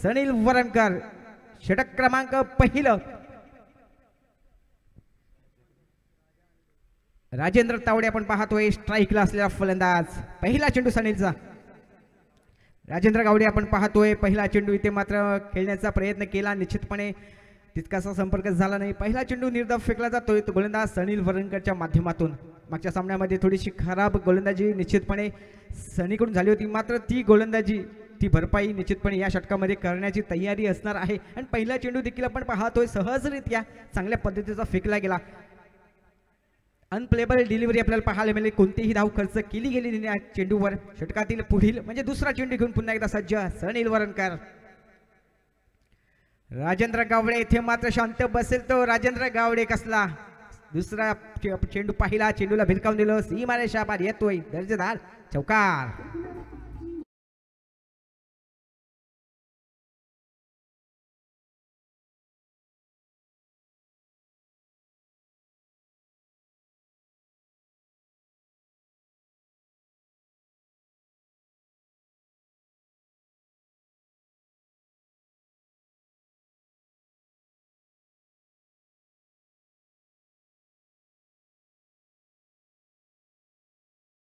सनील वरणकर षटक क्रमांक पहिलं. राजेंद्र तावडे आपण पाहतोय स्ट्राईकला असलेला फलंदाज. पहिला चेंडू सनीलचा. राजेंद्र गावडे आपण पाहतोय पहिला चेंडू. इथे मात्र खेळण्याचा प्रयत्न केला, निश्चितपणे तितकासा संपर्क झाला नाही. पहिला चेंडू निर्धाव फेकला जातोय तो गोलंदाज सनील वरणकरच्या माध्यमातून. मागच्या सामन्यामध्ये थोडीशी खराब गोलंदाजी निश्चितपणे सनीकडून झाली होती, मात्र ती गोलंदाजी ती भरपाई निश्चितपणे या षटकामध्ये करण्याची तयारी असणार आहे. आणि पहिला चेंडू देखील आपण पाहतोय सहजरित्या चांगल्या पद्धतीचा फेकला गेला. अनप्लेबल डिलिव्हरी आपल्याला पाहायला मिळेल. कोणतीही धाव खर्च केली गेली नाही या चेंडूवर. षटकातील पुढील म्हणजे दुसरा चेंडू घेऊन पुन्हा एकदा सज्ज सनील वरणकर. राजेंद्र गावडे इथे मात्र शांत बसेल तो राजेंद्र गावडे. कसला दुसरा चेंडू पाहिला, चेंडूला भिरकावून दिलं, सीमारेषा पार येतोय, दर्जेदार चौकार.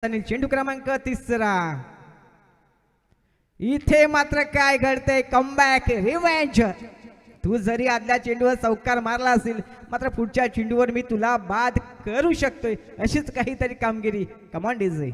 चेंडू क्रमांक तिसरा. इथे मात्र काय घडतंय, कमबॅक रिव्हेंज. तू जरी आदल्या चेंडूवर चौकार मारला असेल, मात्र पुढच्या चेंडूवर मी तुला बाद करू शकतोय, अशीच काहीतरी कामगिरी. Come on DJ.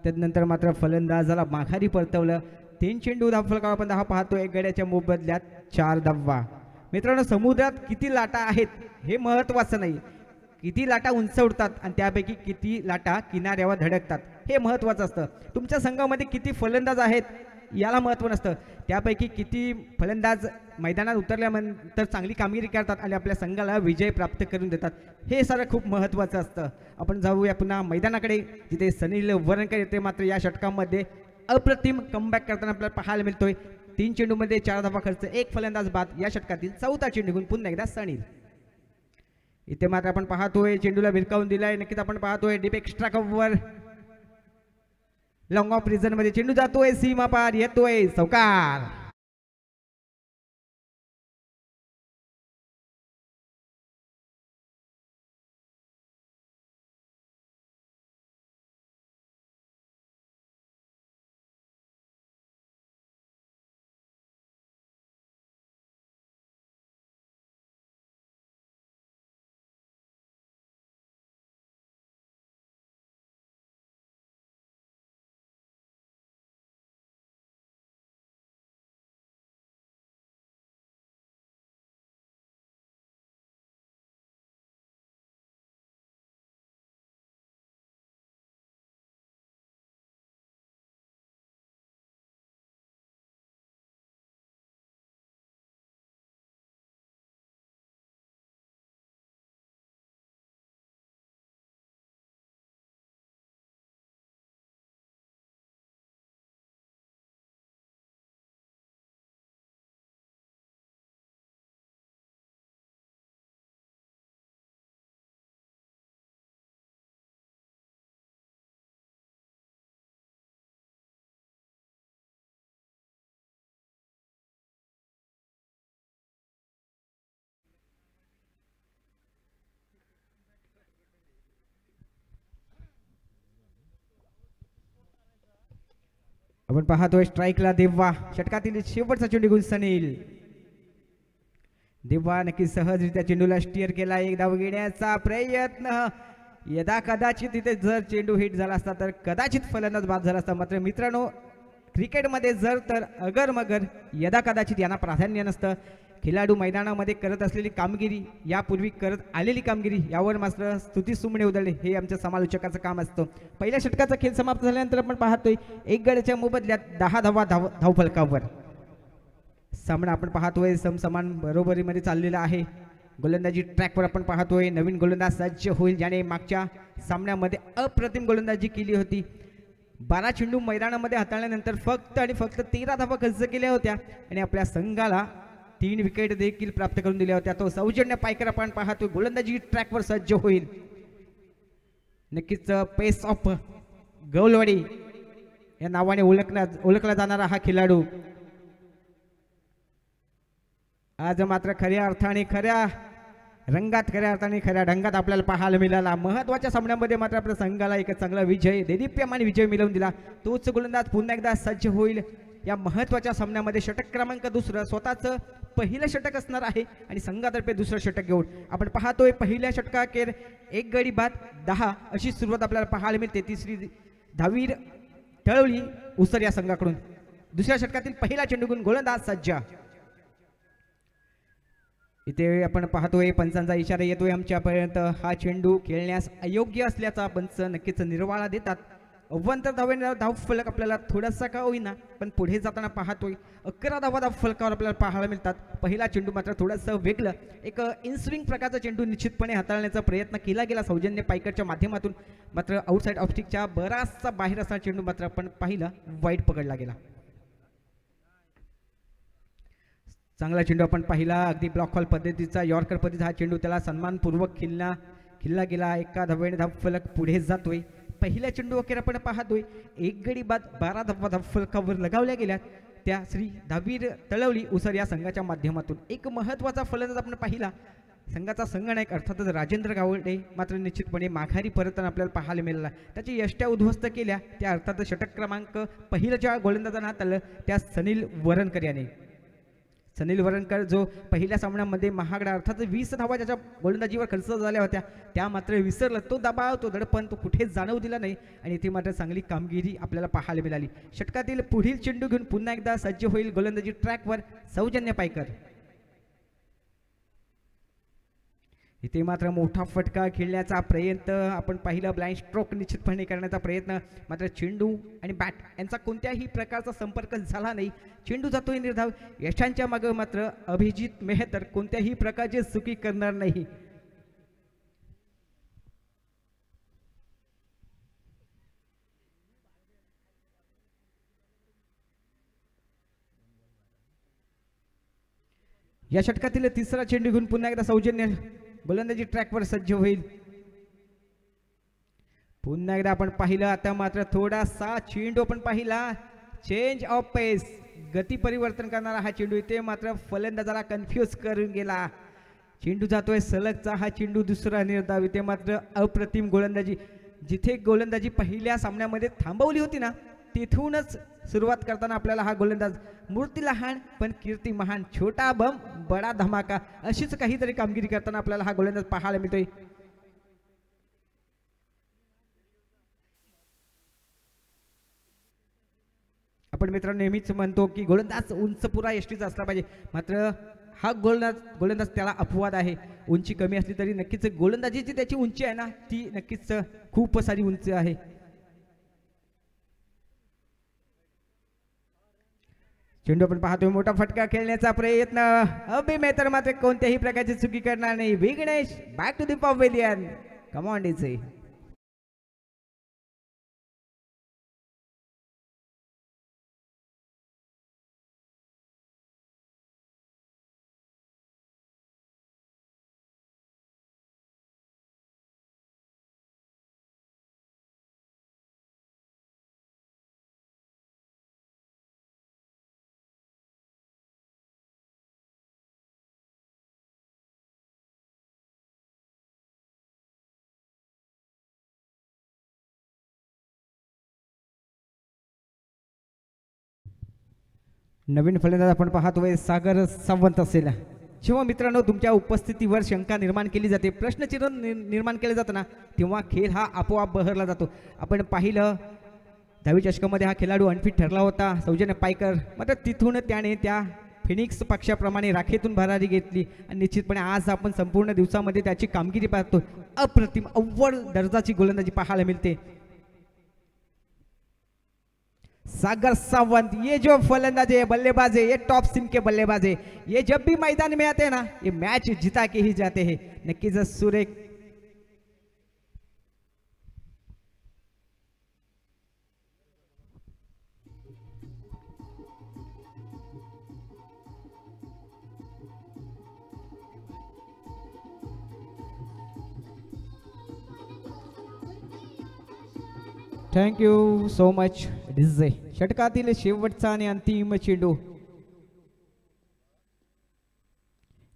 त्यानंतर मात्र फलंदाजाला माघारी परतवलं. 3 चेंडू धावफलकावर आपण 10 पाहतोय. गड्याच्या मोबदल्यात 4 धावा. मित्रांनो, समुद्रात किती लाटा आहेत हे महत्वाचं नाही, किती लाटा उंच उडतात आणि त्यापैकी किती लाटा किनाऱ्यावर धडकतात हे महत्वाचं असतं. तुमच्या संघामध्ये किती फलंदाज आहेत याला महत्व नसतं, त्यापैकी किती फलंदाज मैदानात उतरल्यानंतर चांगली कामगिरी करतात आणि आपल्या संघाला विजय प्राप्त करून देतात, हे सारं खूप महत्त्वाचं असतं. आपण जाऊया पुन्हा मैदानाकडे, जिथे सनील वरणकर येते. मात्र या षटकामध्ये अप्रतिम कमबॅक करताना आपल्याला पाहायला मिळतोय. 3 चेंडूमध्ये 4 धावा खर्च, 1 फलंदाज बाद. या षटकातील 4था चेंडू घेऊन पुन्हा एकदा सनील. इथे मात्र आपण पाहतोय चेंडूला भिरकावून दिलाय. नक्कीच आपण पाहतोय deep extra cover. Long of reason मध्ये चेंडू जातोय, सीमा पार येतोय, चौकार. आपण पाहतोय स्ट्राईकला देवा. षटकातील शेवटचा चेंडू घेऊन सनील. देवा नक्की सहजरित्या चेंडूला स्टिअर केला. एक धाव घेण्याचा प्रयत्न. यदा कदाचित तिथे जर चेंडू हिट झाला असता तर कदाचित फलंदाज बाद झाला असता. मात्र मित्रांनो, क्रिकेटमध्ये जर तर अगर मगर यदा कदाचित यांना प्राधान्य नसतं. खेळाडू मैदानामध्ये करत असलेली कामगिरी, यापूर्वी करत आलेली कामगिरी यावर मात्र स्तुतीसुमने उधळणे हे आमच्या समालोचकाचं काम असतं. पहिल्या षटकाचा खेळ समाप्त झाल्यानंतर आपण पाहतोय 1 गड्याच्या मोबदल्यात 10 धावा धावफलकावर. सामना आपण पाहतोय समसमान बरोबरीमध्ये चाललेला आहे. गोलंदाजी ट्रॅकवर आपण पाहतोय नवीन गोलंदाज सज्ज होईल, ज्याने मागच्या सामन्यामध्ये अप्रतिम गोलंदाजी केली होती. 12 चेंडू मैदानामध्ये हाताळल्यानंतर फक्त आणि फक्त 13 धावा खर्च केल्या होत्या आणि आपल्या संघाला 3 विकेट देखील प्राप्त करून दिल्या होत्या. तो सौजन्य पायकर आपण पाहतोय गोलंदाजी ट्रॅकवर सज्ज होईल. नक्कीच पेस ऑफ गौलवाडी या नावाने ओळखला जाणारा हा खेळाडू आज मात्र खऱ्या अर्थाने खऱ्या ढंगात आपल्याला पाहायला मिळाला. महत्वाच्या सामन्यामध्ये मात्र आपल्या संघाला एक चांगला विजय, देदीप्यमान विजय मिळवून दिला. तोच गोलंदाज पुन्हा एकदा सज्ज होईल या महत्वाच्या सामन्यामध्ये. षटक क्रमांक 2 स्वतःचं पहिलं षटक असणार आहे आणि संघातर्फे दुसरं षटक घेऊन आपण पाहतोय पहिल्या षटकाखेर 1 गडी बाद 10 अशी सुरुवात आपल्याला पाहायला मिळते. तिसरी धावीर तळवली उसर या संघाकडून. दुसऱ्या षटकातील पहिला चेंडू घेऊन गोलंदाज सज्ज. इथे आपण पाहतोय पंचांचा इशारा येतोय आमच्यापर्यंत. हा चेंडू खेळण्यास अयोग्य असल्याचा पंच नक्कीच निर्वाळा देतात. अव्वंतर धावफलक आपल्याला थोडासा का होईना पण पुढे जाताना पाहतोय 11 धावा धावफलकावर आपल्याला पाहायला मिळतात. पहिला चेंडू मात्र थोडंसं वेगळं एक इनस्विंग प्रकारचा चेंडू निश्चितपणे हाताळण्याचा प्रयत्न केला गेला सौजन्य पायकरच्या माध्यमातून. मात्र आउटसाइड ऑफ स्टिकच्या बराचसा बाहेर असणारा चेंडू मात्र आपण पाहिला वाईट पकडला गेला. चांगला चेंडू आपण पाहिला, अगदी ब्लॉक हॉल पद्धतीचा यॉर्कर पद्धतीचा हा चेंडू त्याला सन्मानपूर्वक खिल्ला गेला. 1 धावेने धावफलक पुढे जातोय. पहिल्या चेंडू अखेर आपण पाहतोय 1 गडी बाद 12 धावा धावफलकावर लगावल्या गेल्यात त्या श्री धावीर तळवली उसर या संघाच्या माध्यमातून. एक महत्वाचा फलंदाज आपण पाहिला संघाचा संघनायक अर्थातच राजेंद्र गावडे मात्र निश्चितपणे माघारी परतन आपल्याला पाहायला मिळाला. त्याची यष्ट्या उद्ध्वस्त केल्या त्या अर्थातच षटक क्रमांक पहिलं ज्या गोलंदाजांना हाताळलं त्या सनील वरणकर याने. सनील वरणकर जो पहिल्या सामन्यामध्ये महागडा अर्थात 20 धावा ज्याच्या गोलंदाजीवर खर्च झाल्या होत्या त्या मात्र विसरला. तो दबाव तो दडपण तो कुठेच जाणवू दिला नाही आणि इथे मात्र चांगली कामगिरी आपल्याला पाहायला मिळाली. षटकातील पुढील चेंडू घेऊन पुन्हा एकदा सज्ज होईल गोलंदाजी ट्रॅकवर सौजन्य पायकर. इथे मात्र मोठा फटका खेळण्याचा प्रयत्न आपण पाहिलं. ब्लाइंड स्ट्रोक निश्चितपणे करण्याचा प्रयत्न मात्र चेंडू आणि बॅट यांचा कोणत्याही प्रकारचा संपर्क झाला नाही. चेंडू जातोय निर्धाव. यशांच्या मागे मात्र अभिजित मेहतर कोणत्याही प्रकारची चुकी करणार नाही. या षटकातील तिसरा चेंडू घेऊन पुन्हा एकदा सौजन्य गोलंदाजी ट्रॅकवर सज्ज होईल. पुन्हा एकदा आपण पाहिलं आता मात्र थोडासा चेंडू आपण पाहिला चेंज ऑफ पेस गती परिवर्तन करणारा हा चेंडू इथे मात्र फलंदाजाला कन्फ्यूज करून गेला. चेंडू जातोय सलगचा हा चेंडू दुसरा निर्धाव. इथे मात्र अप्रतिम गोलंदाजी. जिथे गोलंदाजी पहिल्या सामन्यामध्ये थांबवली होती ना तिथूनच सुरुवात करताना आपल्याला हा गोलंदाज मूर्ती लहान पण कीर्ती महान, छोटा बम बडा धमाका अशीच काहीतरी कामगिरी करताना आपल्याला हा गोलंदाज पाहायला मिळतोय. आपण मित्रांनो नेहमीच म्हणतो की गोलंदाज उंच पुरा यष्टीचा असला पाहिजे. मात्र हा गोलंदाज त्याला अपवाद आहे. उंची कमी असली तरी नक्कीच गोलंदाजीची त्याची उंची आहे ना ती नक्कीच खूप सारी उंच आहे. चेंडू आपण पाहतोय मोठा फटका खेळण्याचा प्रयत्न. अभि मेहतर मात्र कोणत्याही प्रकारची चुकी करणार नाही. Vignesh back to the pavilion. Come on DJ. नवीन फलंदाज आपण पाहतोय सागर सावंत असेल. जेव्हा मित्रांनो तुमच्या उपस्थितीवर शंका निर्माण केली जाते, प्रश्नचिन्ह निर्माण केले जातं ना तेव्हा खेळ हा आपोआप बहरला जातो. आपण पाहिलं 10वी चषकामध्ये हा खेळाडू अनफिट ठरला होता सौजन्य पायकर. मात्र तिथून त्याने त्या फिनिक्स पक्षाप्रमाणे राखेतून भरारी घेतली आणि निश्चितपणे आज आपण संपूर्ण दिवसामध्ये त्याची कामगिरी पाहतो. अप्रतिम अव्वल दर्जाची गोलंदाजी पाहायला मिळते. सागर सावंत ये जो फलंदाज है बल्लेबाज है, ये टॉप सीम के बल्लेबाज है, ये जब भी मैदान में आते हैं ना ये मैच जिता के ही जाते हैं. नक्कीच सुरेख थँक्यू सो मच डिझे. षटकातील शेवटचा आणि अंतिम चेंडू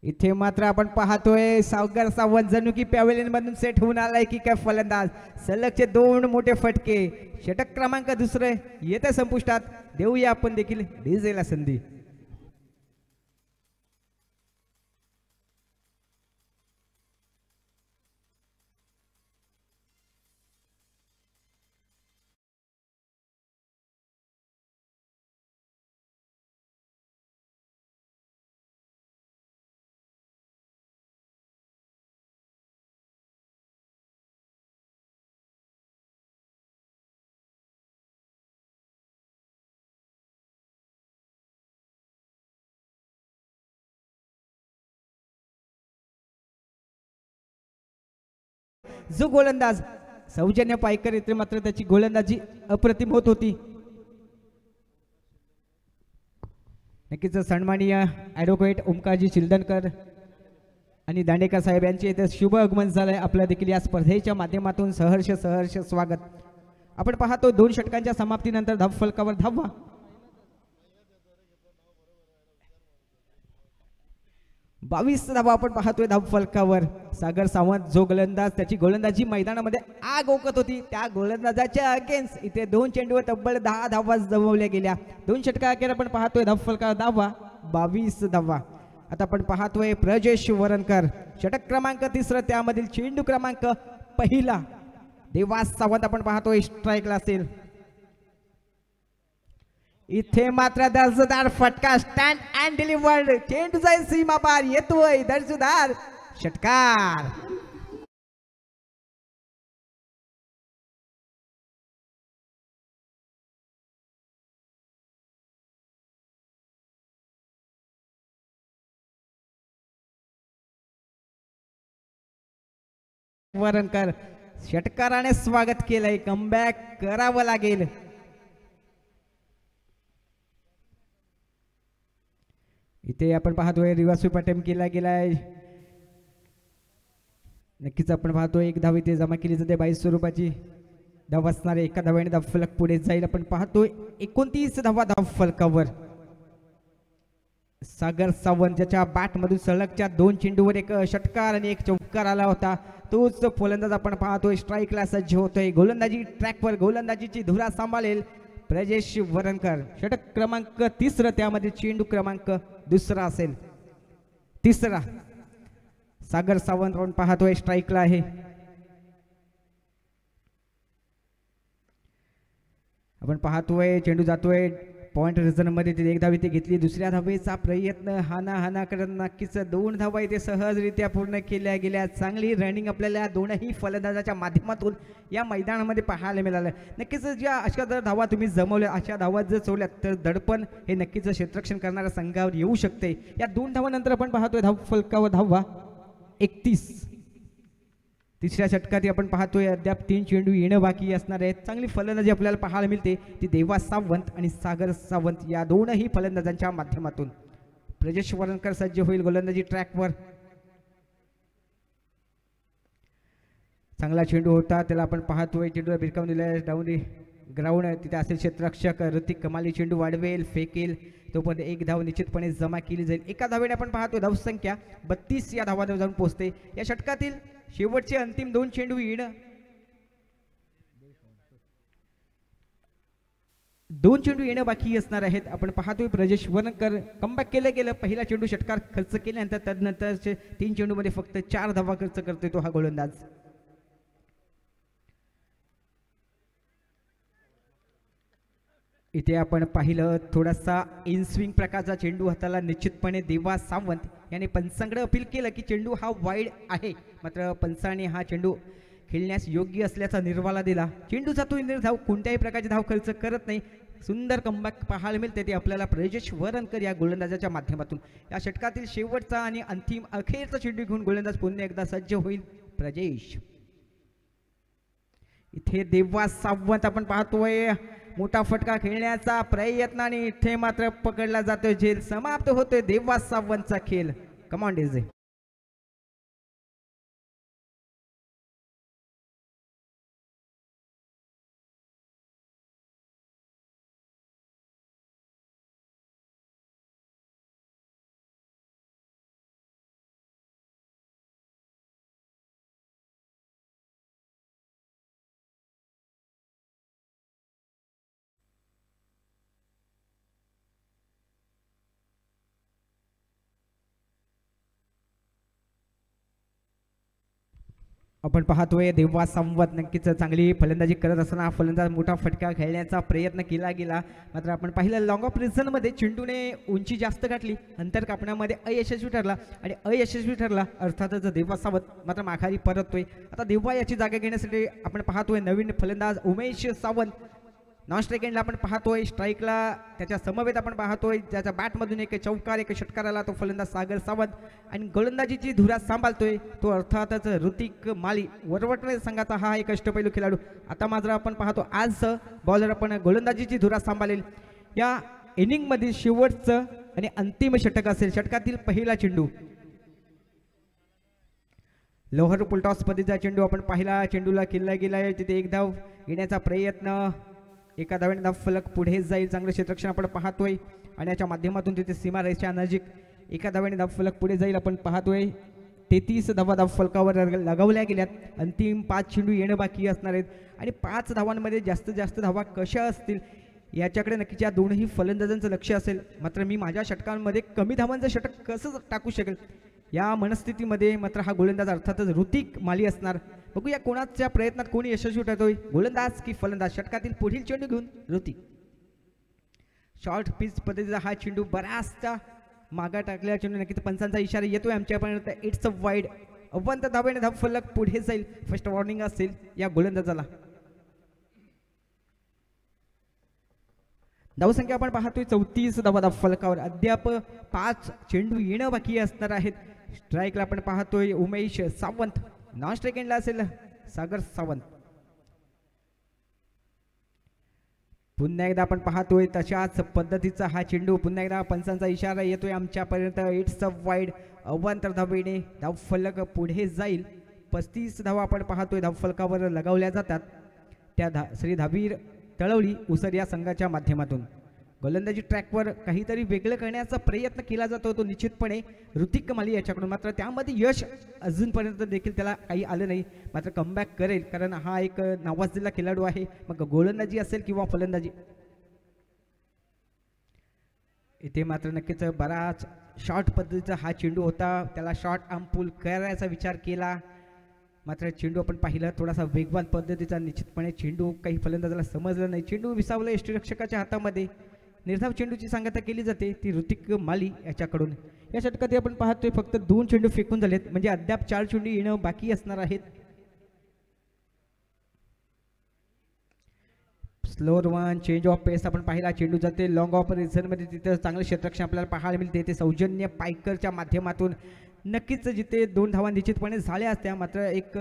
इथे मात्र आपण पाहतोय सागर सावंत जणू की पॅव्हेलियन मधून सेट होऊन आलाय की काय फलंदाज. सलगचे 2 मोठे फटके. षटक क्रमांक दुसरे येते संपुष्टात. देऊया आपण देखील डिझेला संधी. जो गोलंदाज सौजन्य पायकर येथे मात्र त्याची गोलंदाजी अप्रतिम होत होती. नक्कीच सन्माननीय ॲडव्होकेट ओमकारजी चिलदनकर आणि दांडेकर साहेब यांचे इथे शुभ आगमन झालंय. आपल्या देखील या स्पर्धेच्या माध्यमातून सहर्ष स्वागत. आपण पाहतो 2 षटकांच्या समाप्तीनंतर धावफलकावर धावा. बावीस धावा आपण पाहतोय धावफलकावर. सागर सावंत जो गोलंदाज त्याची गोलंदाजी मैदानामध्ये आग ओकत होती त्या गोलंदाजाच्या अगेन्स्ट इथे 2 चेंडूवर तब्बल 10 धावा जमवल्या गेल्या. 2 षटका अखेर आपण पाहतोय धावफलकावर धावा 22 धावा. आता आपण पाहतोय प्रजेश वरणकर षटक क्रमांक 3 त्यामधील चेंडू क्रमांक पहिला. देवास सावंत आपण पाहतोय स्ट्राईकला असेल. इथे मात्र दर्जेदार फटका स्टँड अँड डिलिव्हर्ड. चेंडू जाईल सीमा पार येतोय दर्जेदार षटकार. वरणकर षटकाराने स्वागत केलंय. कमबॅक करावं लागेल. इथे आपण पाहतोय रिव्हर्स स्वीप अटेम्प्ट केला गेलाय. नक्कीच आपण पाहतोय 1 धाव इथे जमा केली जाते. 22 स्वरूपाची धाव असणारे. एका धाव्याने धावफलक पुढे जाईल. आपण पाहतोय 29 धावा धावफलकावर. सागर सावंत ज्याच्या बॅट मधून सलगच्या 2 चेंडूवर एक षटकार आणि 1 चौकार आला होता तोच फलंदाज आपण पाहतोय स्ट्राईकला सज्ज होतोय. गोलंदाजी ट्रॅकवर गोलंदाजीची धुरा सांभाळेल प्रजेश वरणकर. षटक क्रमांक 3 त्यामध्ये चेंडू क्रमांक 2 असेल. 3 सागर सावंत आपण पाहतोय स्ट्राईकला आहे. आपण पाहतोय चेंडू जातोय पॉइंट रिझन मध्ये. 1 धाव इथे घेतली. दुसऱ्या धावेचा प्रयत्न हाना करत नक्कीच 2 धावा इथे सहजरित्या पूर्ण केल्या गेल्या. चांगली रनिंग आपल्याला दोनही फलंदाजाच्या माध्यमातून या मैदानामध्ये पाहायला मिळालं. नक्कीच ज्या अशा जर धावा तुम्ही जमवल्या अशा धावा जर चोवल्यात तर दडपण हे नक्कीच क्षेत्ररक्षण करणाऱ्या संघावर येऊ शकते. या 2 धावानंतर आपण पाहतोय धावफलकावर धावा 31. तिसऱ्या षटकात आपण पाहतोय अद्याप 3 चेंडू येणं बाकी असणार आहेत. चांगली फलंदाजी आपल्याला पाहायला मिळते ती देवास सावंत आणि सागर सावंत या दोनही फलंदाजांच्या माध्यमातून. प्रजेश वरणकर सज्ज होईल गोलंदाजी ट्रॅकवर. चांगला चेंडू होता त्याला आपण पाहतोय चेंडूला भिरकावून दिलाय. डाऊन ग्राउंड तिथे असेल क्षेत्ररक्षक ऋतिक कमाली चेंडू वाढवेल फेकेल तोपर्यंत 1 धाव निश्चितपणे जमा केली जाईल. एका धावेने आपण पाहतोय धावसंख्या 32 या धावांवर जाऊन पोहोचते. या षटकातील शेवटचे अंतिम 2 चेंडू येणं 2 चेंडू येणं बाकी असणार आहेत. आपण पाहतोय प्रजेश वरणकर कमबॅक केलं गेलं. पहिला चेंडू षटकार खर्च केल्यानंतर तदनंतरचे 3 चेंडू मध्ये फक्त 4 धावा खर्च करतोय तो हा गोलंदाज. इथे आपण पाहिलं थोडासा इन स्विंग प्रकारचा चेंडू हाताला निश्चितपणे देवा सावंत याने पंचांकडे अपील केलं की चेंडू हा वाईड आहे, मात्र पंचाने हा चेंडू खेळण्यास योग्य असल्याचा निर्वाळा दिला. चेंडूचा तो निर्धाव कोणत्याही प्रकारचे धाव खर्च करत नाही. सुंदर कमबॅक पाहायला मिळते ते आपल्याला ब्रजेश वरणकर या गोलंदाजाच्या माध्यमातून. या षटकातील शेवटचा आणि अंतिम अखेरचा चेंडू घेऊन गोलंदाज पुन्हा एकदा सज्ज होईल ब्रजेश. इथे देवा सावंत आपण पाहतोय मोठा फटका खेळण्याचा प्रयत्न आणि इथे मात्र पकडला जातोय झेल. समाप्त होतोय देवा सावंतचा खेळ. Come on DJ. आपण पाहतोय देवा सावंत नक्कीच चांगली फलंदाजी करत असताना हा फलंदाज मोठा फटका खेळण्याचा प्रयत्न केला गेला, मात्र आपण पाहिलं लॉंग ऑफ रिझनमध्ये चेंडूने उंची जास्त गाठली, अंतर कापण्यामध्ये अयशस्वी ठरला आणि अयशस्वी ठरला अर्थातच देवा सावंत मात्र माघारी परततोय. आता देवा याची जागा घेण्यासाठी आपण पाहतोय नवीन फलंदाज उमेश सावंत. नॉन स्ट्राईक एंडला आपण पाहतोय, स्ट्राईकला त्याच्या समवेत आपण पाहतोय ज्याच्या बॅटमधून एक चौकार एक षटकार आला तो फलंदाज सागर सावंत आणि गोलंदाजीची धुरा सांभाळतोय तो अर्थातच ऋतिक माली वरवटणे संघाचा हा एक अष्टपैलू खेळाडू. आता मात्र आपण पाहतो आज बॉलर आपण गोलंदाजीची धुरा सांभाळेल. या इनिंगमधील शेवटचं आणि अंतिम षटक असेल. षटकातील पहिला चेंडू लोहर पुलटॉस पद्धतीचा चेंडू आपण पाहिला, चेंडूला किल्ला गेलाय, तिथे एक धाव घेण्याचा प्रयत्न, एका धावेने धाव फलक पुढे जाईल. चांगलं क्षेत्ररक्षण आपण पाहतोय आणि याच्या माध्यमातून तिथे सीमारेषेच्या नजीक एका धावेने धाव फलक पुढे जाईल. आपण पाहतोय 33 धावा धाव फलकावर लगावल्या गेल्यात. अंतिम 5 चेंडू येणं बाकी असणार आहेत आणि 5 धावांमध्ये जास्तीत जास्त धावा कशा असतील याच्याकडे नक्कीच या दोनही फलंदाजांचं लक्ष असेल. मात्र मी माझ्या षटकांमध्ये कमी धावांचं षटक कसं टाकू शकेल या मनस्थितीमध्ये मात्र हा गोलंदाज अर्थातच ऋतिक माली असणार. बघूया कोणाच्या प्रयत्नात कोणी यशस्वी ठरतोय, गोलंदाज की फलंदाज. षटकातील पुढील चेंडू घेऊन ऋतिक. शॉर्ट पिच पद्धतीचा हा चेंडू बराचसा मागा टाकलेला चेंडू, नक्कीच पंचांचा इशारा येतोय आमच्यापर्यंत. It's a wide. अव्वंत धावेने धाव फलक पुढे जाईल. फर्स्ट वॉर्निंग असेल या गोलंदाजाला. धावसंख्या आपण पाहतोय 34 धावा धाव फलकावर. अद्याप 5 चेंडू येणं बाकी असणार आहेत. स्ट्राईकला आपण पाहतोय उमेश सावंत, नॉन स्ट्राईक एंडला असेल सागर सावंत. पुन्हा एकदा आपण पाहतोय तशाच पद्धतीचा हा चेंडू, पुन्हा एकदा पंचांचा इशारा येतोय आमच्यापर्यंत. It's a wide. अवांतर धावेने धाव फलक पुढे जाईल. 35 धावा आपण पाहतोय धाव फलकावर लगावल्या जातात त्या श्री धावीर तळवली उसर या संघाच्या माध्यमातून. गोलंदाजी ट्रॅकवर काहीतरी वेगळं करण्याचा प्रयत्न केला जातो तो निश्चितपणे ऋतिक माली याच्याकडून, मात्र त्यामध्ये यश अजूनपर्यंत देखील त्याला काही आलं नाही. मात्र कमबॅक करेल कारण हा एक नावाजलेला खेळाडू आहे, मग गोलंदाजी असेल किंवा फलंदाजी. इथे मात्र नक्कीच बराच शॉर्ट पद्धतीचा हा चेंडू होता, त्याला शॉर्ट आर्मपुल करायचा विचार केला, मात्र चेंडू आपण पाहिलं थोडासा वेगवान पद्धतीचा. निश्चितपणे चेंडू काही फलंदाजाला समजलं नाही. चेंडू विसावला यष्टीरक्षकाच्या हातामध्ये. निर्धाव चेंडूची सांगता केली जाते ती ऋतिक माली याच्याकडून. या षटकात आपण पाहतोय फक्त 2 चेंडू फेकून झालेत, म्हणजे अद्याप 4 चेंडू येणं बाकी असणार आहेत. स्लोअर वन चेंज ऑफ पेस आपण पाहिला. चेंडू जाते लॉंग ऑफ रिझनमध्ये, तिथं चांगलं क्षेत्ररक्षण आपल्याला पाहायला मिळते. ते सौजन्य पायकरच्या माध्यमातून नक्कीच जिथे 2 धावा निश्चितपणे झाल्या असत्या, मात्र एक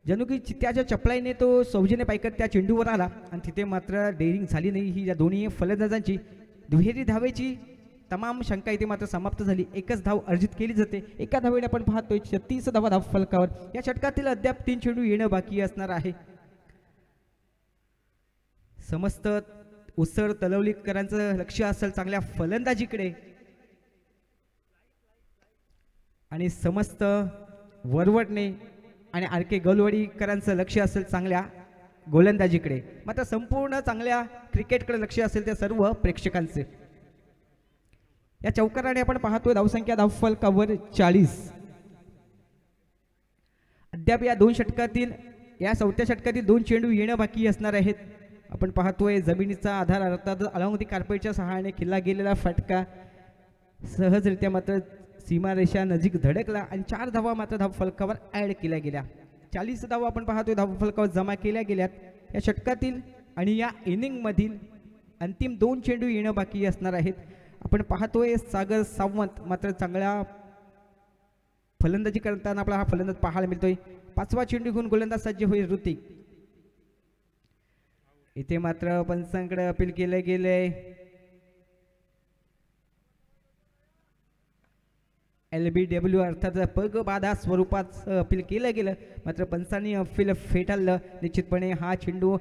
जणू की चित्त्याच्या चपलाईने तो सौजन्य पायकर त्या चेंडूवर आला आणि तिथे मात्र डेअरिंग झाली नाही. ही या दोन्ही फलंदाजांची दुहेरी धावेची तमाम शंका इथे मात्र समाप्त झाली. एकच धाव अर्जित केली जाते. एका धावेने आपण पाहतोय 36 धावा धाव फलकावर. या षटकातील अद्याप 3 चेंडू येणं बाकी असणार आहे. समस्त उसर तलवलीकरांचं लक्ष असेल चांगल्या फलंदाजीकडे आणि समस्त वरवटणे आणि आर के गलवडीकरांचं लक्ष असेल चांगल्या गोलंदाजीकडे, मात्र संपूर्ण चांगल्या क्रिकेटकडे लक्ष असेल त्या सर्व प्रेक्षकांचे. या चौकाराने आपण पाहतोय धावसंख्या धाव फलकावर 40. अद्याप या 2 षटकातील या 4थ्या षटकातील 2 चेंडू येणं बाकी असणार आहेत. आपण पाहतोय जमिनीचा आधार अर्थात अलॉंग दी कार्पेटच्या सहाय्याने खेळला गेलेला फटका सहजरित्या मात्र सीमारेषा नजीक धडकला आणि 4 धावा मात्र धावफलकावर ॲड केल्या गेल्या. 40 धावा आपण पाहतोय धावफलकावर जमा केल्या गेल्यात या षटकातील आणि या इनिंगमधील अंतिम 2 चेंडू येणं बाकी असणार आहेत. आपण पाहतोय सागर सावंत मात्र चांगल्या फलंदाजी करताना आपला हा फलंदाज पाहायला मिळतोय. 5वा चेंडू घेऊन गोलंदाज सज्ज होईल ऋतिक. इथे मात्र पंचांकडे अपील केले गेले. LBW अर्थात पग बाधा स्वरूपात अपील केलं गेलं मात्र पंचांनी अपील फेटाळलं. निश्चितपणे हा चेंडू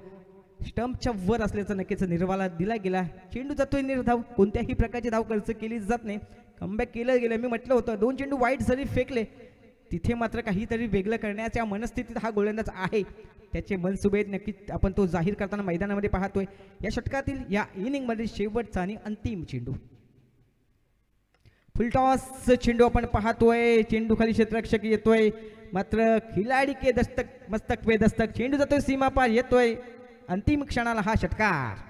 स्टंपच्या वर असल्याचा नक्कीच निर्वाळा दिला गेला. चेंडू जातोय निर्धाव, कोणत्याही प्रकारची धाव खर्च केली जात नाही. कमबॅक केलं गेलं. मी म्हटलं होतं 2 चेंडू वाईट जरी फेकले तिथे मात्र काहीतरी वेगळं करण्याच्या मनस्थितीत हा गोलंदाज आहे. त्याचे मनसुबे नक्कीच आपण तो जाहीर करताना मैदानामध्ये पाहतोय. या षटकातील या इनिंगमध्ये शेवटचा आणि अंतिम चेंडू फुलटॉस चेंडू आपण पाहतोय. चेंडू खाली क्षेत्ररक्षक येतोय मात्र खिलाडी के दस्तक मस्तक पे दस्तक. चेंडू जातोय सीमा पार येतोय. अंतिम क्षणाला हा षटकार.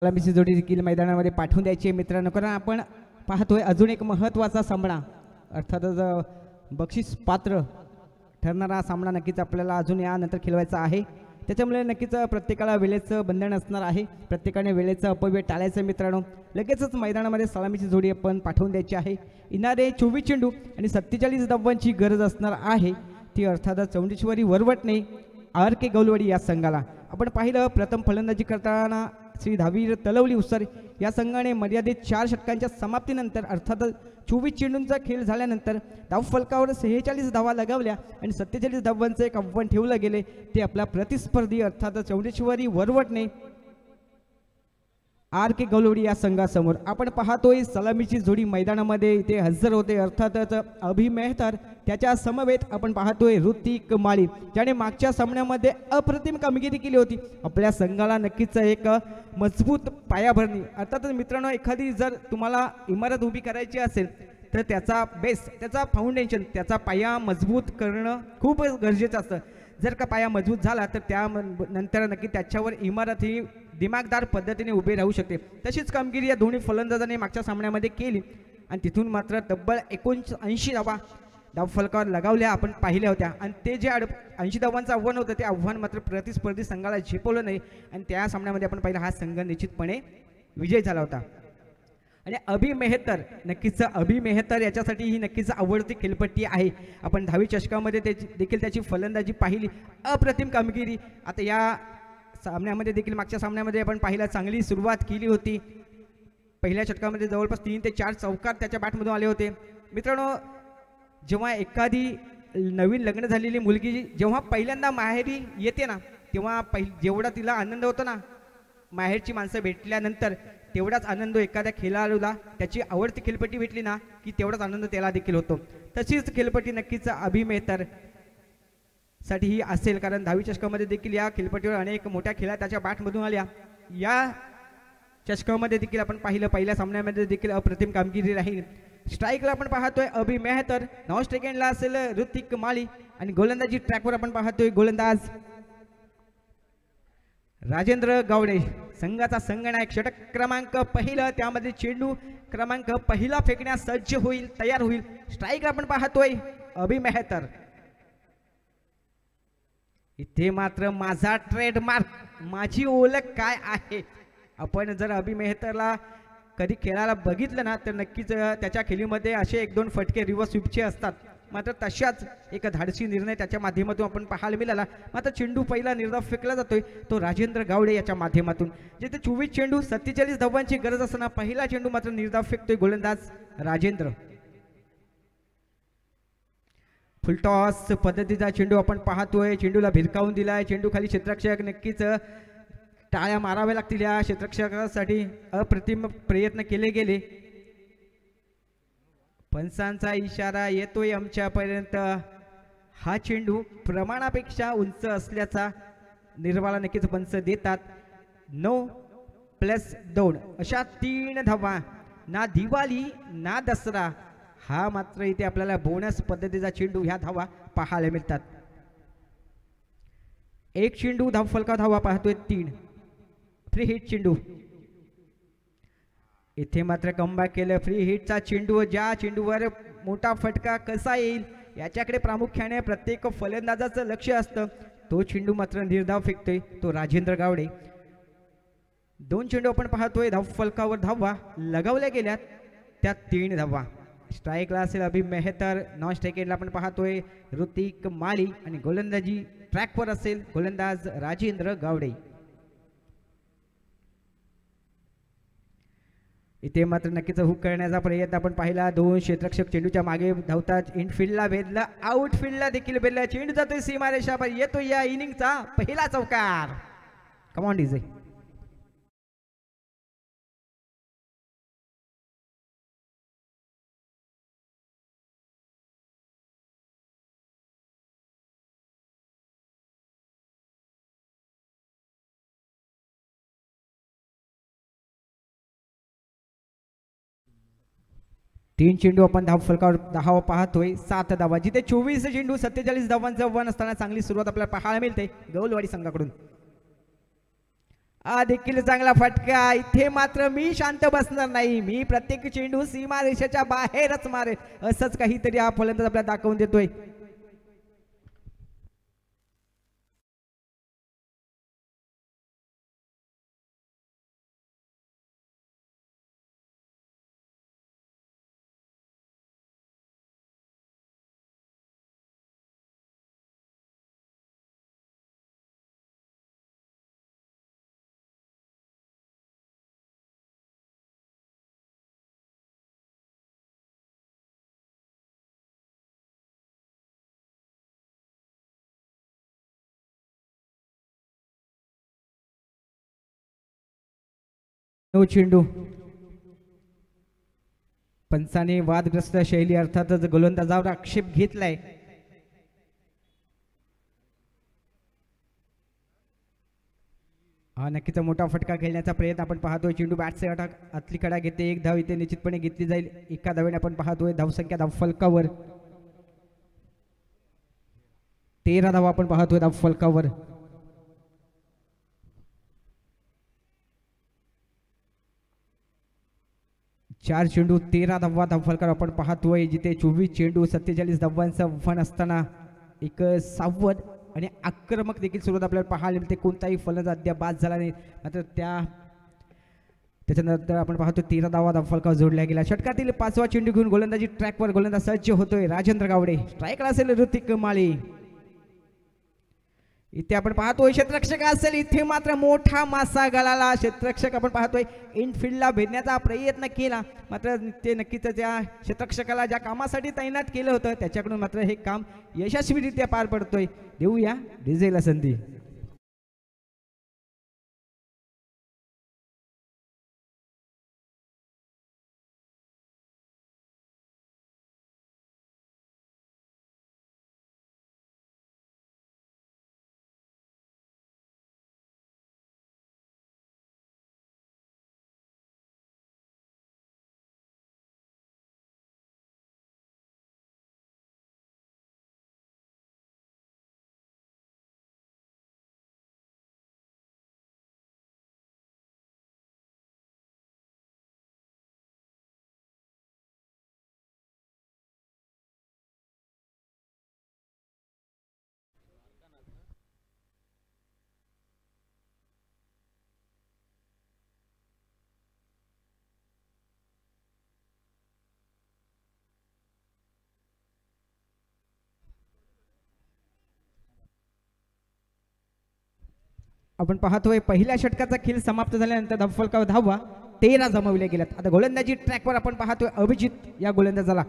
सलामीची जोडी देखील मैदानामध्ये पाठवून द्यायची मित्रांनो. कारण आपण पाहतोय अजून एक महत्त्वाचा सामना अर्थातच बक्षीस पात्र ठरणारा सामना नक्कीच आपल्याला अजून यानंतर खेळवायचा आहे. त्याच्यामुळे नक्कीच प्रत्येकाला वेळेचं बंधन असणार आहे. प्रत्येकाने वेळेचं अपव्यय टाळायचं मित्रांनो. लगेचच मैदानामध्ये सलामीची जोडी आपण पाठवून द्यायची आहे. येणारे 24 चेंडू आणि 47 धावांची गरज असणार आहे. ती अर्थातच चौंडेश्वरी वरवटणे RK गौलवाडी या संघाला. आपण पाहिलं प्रथम फलंदाजी करताना श्री धावीर तलवली उसर या संघाने मर्यादित 4 षटकांच्या समाप्तीनंतर अर्थातच 24 चेंडूंचा खेळ झाल्यानंतर धावफलकावर 46 धावा लगावल्या आणि 47 धावांचं एक आव्हान ठेवलं गेले. ते आपला प्रतिस्पर्धी अर्थातच चौंडेश्वरी वरवटणे RK गौलवाडी या संघासमोर. आपण पाहतोय सलामीची जोडी मैदानामध्ये इथे हजर होते अर्थातच अभि मेहतर त्याच्या समवेत आपण पाहतोय ऋतिक माळी ज्याने मागच्या सामन्यामध्ये अप्रतिम कामगिरी केली होती. आपल्या संघाला नक्कीच एक मजबूत पायाभरणी अर्थातच मित्रांनो एखादी जर तुम्हाला इमारत उभी करायची असेल तर त्याचा बेस त्याचा फाउंडेशन त्याचा पाया मजबूत करणं खूप गरजेचं असतं. जर का पाया मजबूत झाला तर त्यानंतर नक्की त्याच्यावर इमारत ही दिमागदार पद्धतीने उभी राहू शकते. तशीच कामगिरी या दोन्ही फलंदाजांनी मागच्या सामन्यामध्ये केली आणि तिथून मात्र तब्बल 79 धावा धावफलकावर लगावल्या आपण पाहिल्या होत्या. आणि ते जे 80 धावांचं आव्हान होतं ते आव्हान मात्र प्रतिस्पर्धी संघाला झेपवलं नाही आणि त्या सामन्यामध्ये आपण पाहिलं हा संघ निश्चितपणे विजय झाला होता. आणि अभि मेहतर नक्कीच अभि मेहतर याच्यासाठी ही नक्कीच आवडती खेळपट्टी आहे. आपण 10वी चषकामध्ये देखील त्याची फलंदाजी पाहिली अप्रतिम कामगिरी. आता या सामन्यामध्ये देखील मागच्या सामन्यामध्ये आपण पाहिलं चांगली सुरुवात केली होती. पहिल्या षटकामध्ये जवळपास 3 ते 4 चौकार त्याच्या बॅटमधून आले होते. मित्रांनो, जेव्हा एखादी नवीन लग्न झालेली मुलगी जेव्हा पहिल्यांदा माहेरी येते ना, तेव्हा जेवढा तिला आनंद होतो ना, माहेरची माणसं भेटल्यानंतर तेवढाच आनंद एखाद्या खेळाडूला त्याची आवडती खेळपट्टी भेटली ना की तेवढाच आनंद त्याला देखील होतो. तशीच खेळपट्टी नक्कीच अभि मेहतर साठी ही असेल, कारण 10वी चषकामध्ये देखील या खेळपट्टीवर अनेक मोठ्या खेळा त्याच्या बॅटमधून आल्या. या चषकामध्ये देखील आपण पाहिलं पहिल्या सामन्यामध्ये देखील अप्रतिम कामगिरी राहील. स्ट्राईकला आपण पाहतोय अभि मेहतर, नॉन स्ट्राईकला असेल ऋतिक माळी आणि गोलंदाजी ट्रॅकवर आपण पाहतोय गोलंदाज राजेंद्र गावडे. संघाचा संघनायक षटक क्रमांक पहिलं, त्यामध्ये चेंडू क्रमांक पहिला फेकण्यास सज्ज होईल, तयार होईल. स्ट्राईकला आपण पाहतोय अभि मेहतर. इथे मात्र माझा ट्रेडमार्क, माझी ओळख काय आहे. आपण जर अभि मेहतरला कधी खेळायला बघितलं ना तर नक्कीच त्याच्या खेळीमध्ये असे 1-2 फटके रिव्हर्स स्वीपचे असतात. मात्र तशाच एक धाडसी निर्णय त्याच्या माध्यमातून आपण पाहायला मिळाला. मात्र चेंडू पहिला निर्धाव फेकला जातोय तो राजेंद्र गावडे याच्या माध्यमातून. जिथे 24 चेंडू 47 धावांची गरज असताना पहिला चेंडू मात्र निर्धाव फेकतोय गोलंदाज राजेंद्र. फुलटॉस पद्धतीचा चेंडू आपण पाहतोय, चेंडूला भिरकावून दिलाय, चेंडू खाली क्षेत्ररक्षक नक्कीच टाळ्या माराव्या लागतील. या क्षेत्ररक्षकासाठी अप्रतिम प्रयत्न केले गेले. पंचांचा इशारा येतोय आमच्यापर्यंत. हा चेंडू प्रमाणापेक्षा उंच असल्याचा निर्वाळा नक्कीच पंच देतात. 9+2 अशा 3 धावा. ना दिवाळी ना दसरा, हा मात्र इथे आपल्याला बोनस पद्धतीचा चेंडू ह्या धावा पाहायला मिळतात. एक चेंडू धाव फलका धावा पाहतोय 3. फ्री हिट चेंडू इथे मात्र कमबॅक केलं. फ्री हिटचा चेंडू, ज्या चेंडूवर मोठा फटका कसा येईल याच्याकडे प्रामुख्याने प्रत्येक फलंदाजाचं लक्ष असतं. तो चेंडू मात्र निर्धाव फेकतोय तो राजेंद्र गावडे. 2 चेंडू आपण पाहतोय धाव फलकावर धावा लगावल्या गेल्यात, त्या 3 धावा. स्ट्राईकला असेल अभि मेहतर, नॉन स्ट्राईकला आपण पाहतोय ऋतिक माळी आणि गोलंदाजी ट्रॅकवर असेल गोलंदाज राजेंद्र गावडे. इथे मात्र नक्कीच हुक करण्याचा प्रयत्न आपण पाहिला. 2 क्षेत्ररक्षक चेंडूच्या मागे धावतात. इनफिल्डला भेदला, आउटफिल्डला देखील भेदला. चेंडू जातोय सीमारेषावर, येतो या इनिंगचा पहिला चौकार. कम ऑन डीजे. तीन चेंडू आपण धाव फलकावर धावा पाहतोय 7 धावा. जिथे 24 चेंडू 47 धावांचं वन असताना चांगली सुरुवात आपल्याला पाहायला मिळते गौलवाडी संघाकडून. देखील चांगला फटका. इथे मात्र मी शांत बसणार नाही, मी प्रत्येक चेंडू सीमारेषेच्या बाहेरच मारेल, असंच काहीतरी हा फलंदाज आपल्याला दाखवून देतोय. चेंडू पंचाने वादग्रस्त शैली अर्थातच गोलंदाजावर आक्षेप घेतलाय. हा नक्कीच मोठा फटका खेळण्याचा प्रयत्न आपण पाहतोय. चेंडू बॅटचे अटक आतली कडा घेते, 1 धाव इथे निश्चितपणे घेतली जाईल. एका धावेने आपण पाहतोय धावसंख्या धाव फलकावर 13 धावा आपण पाहतोय धाव फलकावर. चार चेंडू 13 धावा धाव फलकावर आपण पाहतोय. जिथे 24 चेंडू 47 धावांचं वन असताना एक सावध आणि आक्रमक देखील सुरुवात आपल्याला पाहायला मिळते. कोणताही फलंदाज अद्याप बाद झाला नाही. मात्र त्याच्यानंतर आपण पाहतो 13 धावा धाव फलकावर जोडल्या गेला. षटकातील 5वा चेंडू घेऊन गोलंदाजी ट्रॅकवर गोलंदाज सज्ज होतोय राजेंद्र गावडे. स्ट्राईकला असेल ऋतिक माळी. इथे आपण पाहतोय क्षेत्ररक्षक असेल, इथे मात्र मोठा मासा गळाला. क्षेत्ररक्षक आपण पाहतोय इनफिल्डला भेदण्याचा प्रयत्न केला, मात्र ते नक्कीच त्या क्षेत्ररक्षकाला ज्या कामासाठी तैनात केलं होतं त्याच्याकडून मात्र हे काम यशस्वीरित्या पार पडतोय. देऊया डीजेला संधी. आपण पाहतोय पहिल्या षटकाचा खेळ समाप्त झाल्यानंतर धावफलकावर धावा 13 जमवल्या गेल्यात. आता गोलंदाजी ट्रॅकवर आपण पाहतोय अभिजित या गोलंदाजाला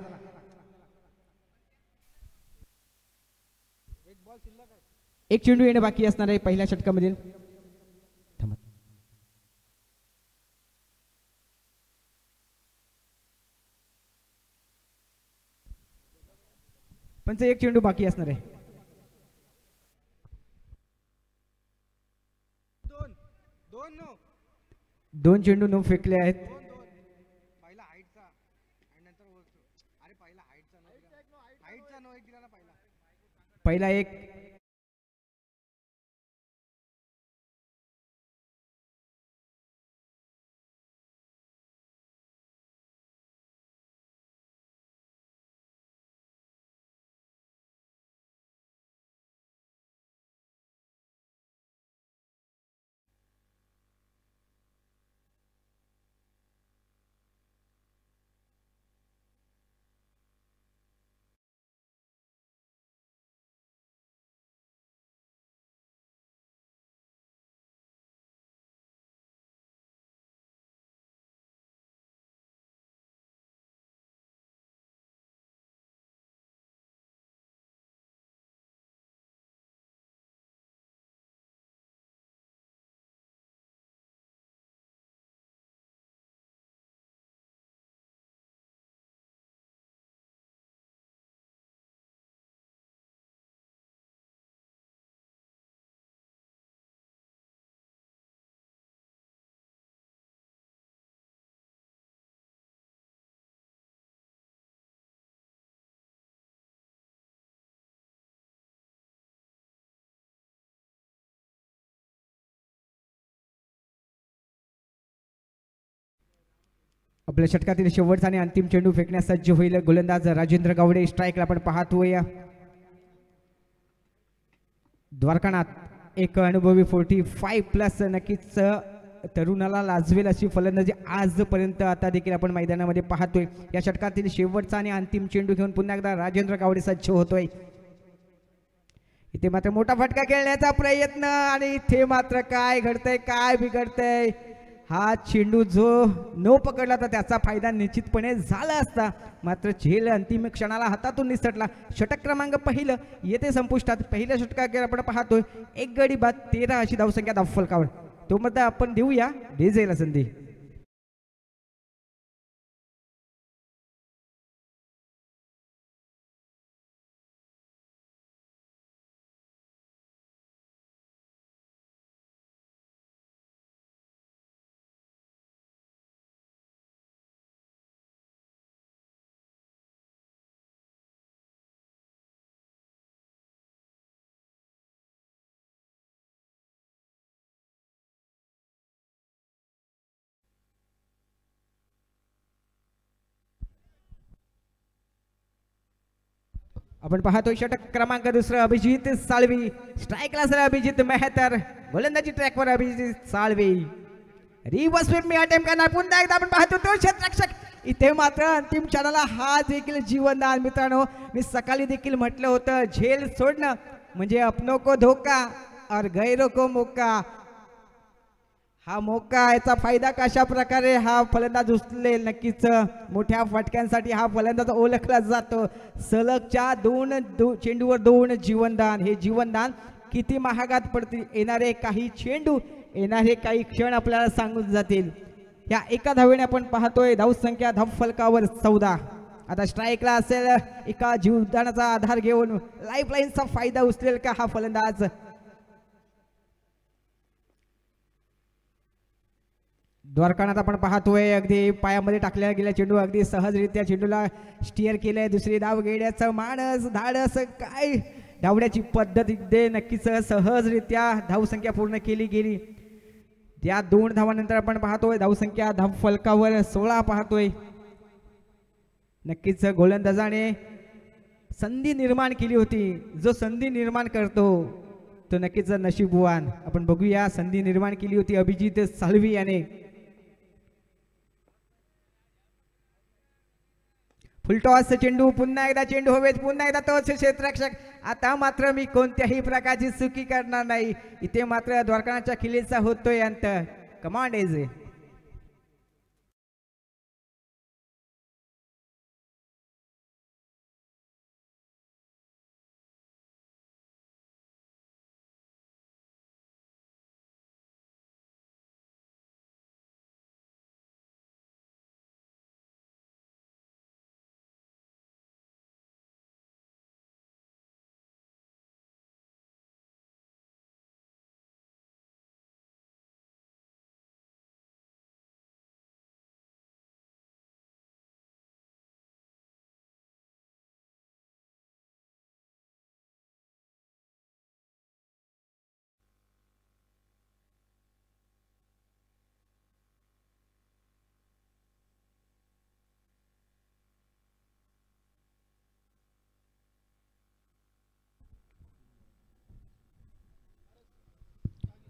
एक चेंडू येणे बाकी असणार आहे पहिल्या षटकामध्ये. पंच एक चेंडू बाकी असणार आहे. दोन चेंडू नो फेकले आहेत. पहिला एक आपल्या षटकातील शेवटचा आणि अंतिम चेंडू फेकण्यास सज्ज होईल गोलंदाज राजेंद्र गावडे. स्ट्राईकला आपण पाहतोय द्वारकानाथ एक अनुभवी 45+ नक्कीच तरुणाला लाजवेल अशी फलंदाजी आजपर्यंत आता देखील आपण मैदानामध्ये पाहतोय. या षटकातील शेवटचा आणि अंतिम चेंडू घेऊन पुन्हा एकदा राजेंद्र गावडे सज्ज होतोय. इथे मात्र मोठा फटका खेळण्याचा प्रयत्न आणि इथे मात्र काय घडतंय काय बिघडतंय. हा चेंडू जो न पकडला तर त्याचा फायदा निश्चितपणे झाला असता, मात्र झेल अंतिम क्षणाला हातातून निसटला. षटक क्रमांक पहिलं येथे संपुष्टात. पहिल्या षटकात आपण पाहतोय 1 गडी बाद 13 अशी धावसंख्या धावफलकावर. तो मध्ये आपण देऊया डीजेला संधी. आपण पाहतोय षटक क्रमांक दुसरा अभिजित साळवी. स्ट्राईकला असेल अभिजित मेहतर. गोलंदाजी ट्रॅकवर अभिजित साळवी. रिव्हर्स स्वीप मी अटेम्प्ट करणार. पुन्हा एकदा आपण पाहतो तो क्षेत्ररक्षक. इथे मात्र अंतिम क्षणाला हा देखील जीवनदान. मित्रांनो मी सकाळी देखील म्हटलं होतं झेल सोडणं म्हणजे अपनो को धोका. और गैरों को मौका. हा मोका याचा फायदा कशा प्रकारे हा फलंदाज उचलेल. नक्कीच मोठ्या फटक्यांसाठी हा फलंदाज ओळखला जातो. सलगच्या चेंडूवर 2 जीवनदान. हे जीवनदान किती महागात पडतील. येणारे काही चेंडू येणारे काही क्षण आपल्याला सांगून जातील. या एका धावेने आपण पाहतोय धावसंख्या धावफलकावर 14. आता स्ट्राईकला असेल एका जीवदानाचा आधार घेऊन लाईफलाईनचा फायदा उचलेल का हा फलंदाज. द्वारकानाथ आपण पाहतोय अगदी पायामध्ये टाकल्या गेल्या चेंडू अगदी सहजरित्या चेंडूला स्टिअर केलंय. दुसरी धाव घेण्याचं मानस धाडस काय धावण्याची पद्धत इथे नक्कीच सहजरित्या धावसंख्या पूर्ण केली गेली. त्या 2 धावांनंतर आपण पाहतोय धावसंख्या धावफलकावर 16 पाहतोय. नक्कीच गोलंदाजाने संधी निर्माण केली होती. जो संधी निर्माण करतो तो नक्कीच नशीबवान. आपण बघूया संधी निर्माण केली होती अभिजित साळवी याने. फुलटॉस चेंडू पुन्हा एकदा चेंडू हवेत पुन्हा एकदा तोच क्षेत्ररक्षक. आता मात्र मी कोणत्याही प्रकारची चुकी करणार नाही. इथे मात्र द्वारकानाथच्या खिलेचा होतोय अंत. कमांड इज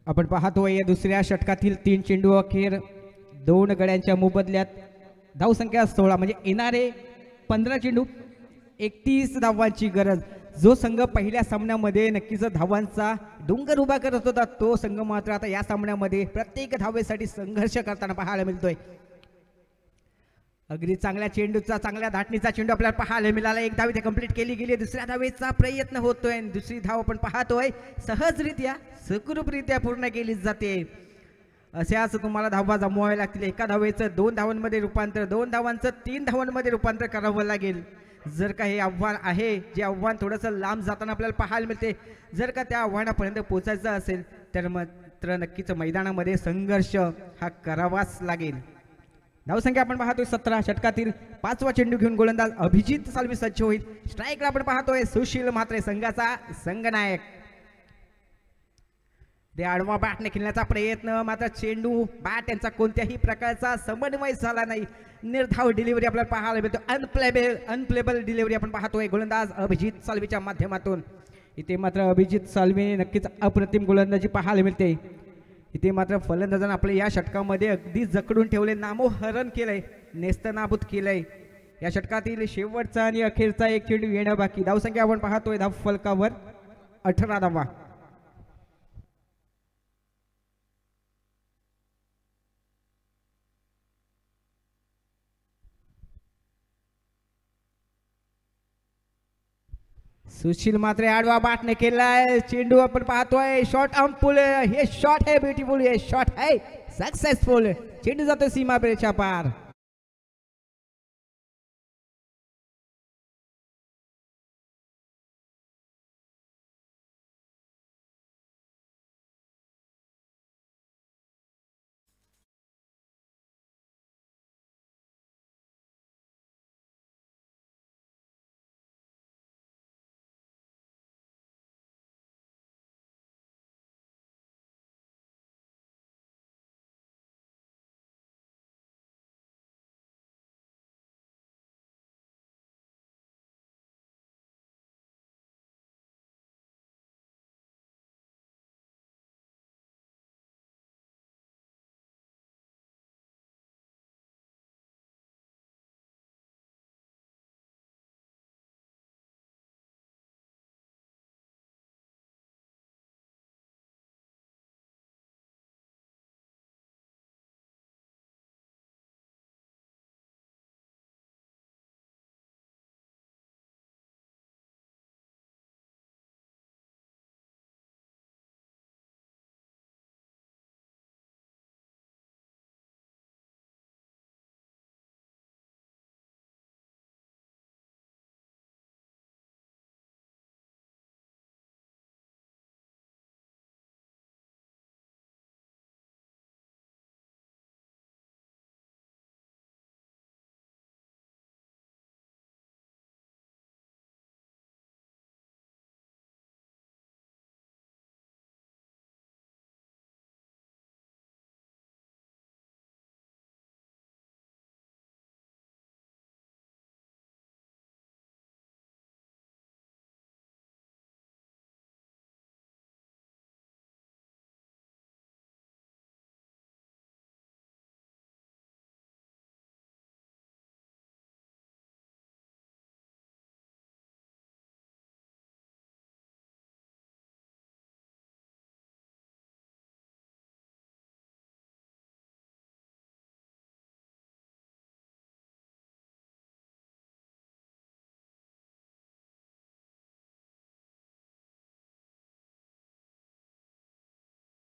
आपण पाहतोय दुसऱ्या षटकातील 3 चेंडू अखेर 2 गड्यांच्या मोबदल्यात धावसंख्या 16 म्हणजे येणारे 15 चेंडू 31 धावांची गरज. जो संघ पहिल्या सामन्यामध्ये नक्कीच धावांचा डोंगर उभा करत होता तो संघ मात्र आता या सामन्यामध्ये प्रत्येक धावेसाठी संघर्ष करताना पाहायला मिळतोय. अगदी चांगल्या चेंडूचा चांगल्या धाटणीचा चेंडू आपल्याला पाहायला मिळाला. एक धाव इथे कंप्लीट केली गेली. दुसऱ्या धावेचा प्रयत्न होतोय. दुसरी धाव आपण पाहतोय सहजरित्या सुखरूपरित्या पूर्ण केली जाते. अशाच तुम्हाला धावा जमवाव्या लागतील. एका धावेचं 2 धावांमध्ये रूपांतर 2 धावांचं 3 धावांमध्ये रूपांतर करावं लागेल. जर का हे आव्हान आहे जे आव्हान थोडंसं लांब जाताना आपल्याला पाहायला मिळते. जर का त्या आव्हानापर्यंत पोहोचायचं असेल तर मात्र नक्कीच मैदानामध्ये संघर्ष हा करावाच लागेल. धावसंख्या आपण पाहतोय 17. षटकातील 5वा चेंडू घेऊन गोलंदाज अभिजित साळवी सज्ज होईल. स्ट्राईकला आपण पाहतोय सुशील म्हात्रे संघाचा संघनायक. ते आडवा बॅटने खेळण्याचा प्रयत्न मात्र चेंडू बॅट यांचा कोणत्याही प्रकारचा समन्वय झाला नाही. निर्धाव डिलिव्हरी आपल्याला पाहायला मिळतो. अनप्लेबल डिलिव्हरी आपण पाहतोय गोलंदाज अभिजित साळवीच्या माध्यमातून. इथे मात्र अभिजित साळवी नक्कीच अप्रतिम गोलंदाजी पाहायला मिळते. इथे मात्र फलंदाजाने आपल्या या षटकामध्ये अगदी जकडून ठेवले. नामोहरण केलंय नेस्तनाबूत केलंय. या षटकातील शेवटचा आणि अखेरचा एक चेंडू येणं बाकी. धावसंख्या आपण पाहतोय धाव फलकावर 18 धावा. सुशील मात्र आडवा बॅटने केलाय. चेंडू आपण पाहतोय शॉर्ट आर्म पुल. हे शॉट है ब्युटिफुल. हे शॉट है सक्सेसफुल. चेंडू जातो सीमारेषेच्या पार.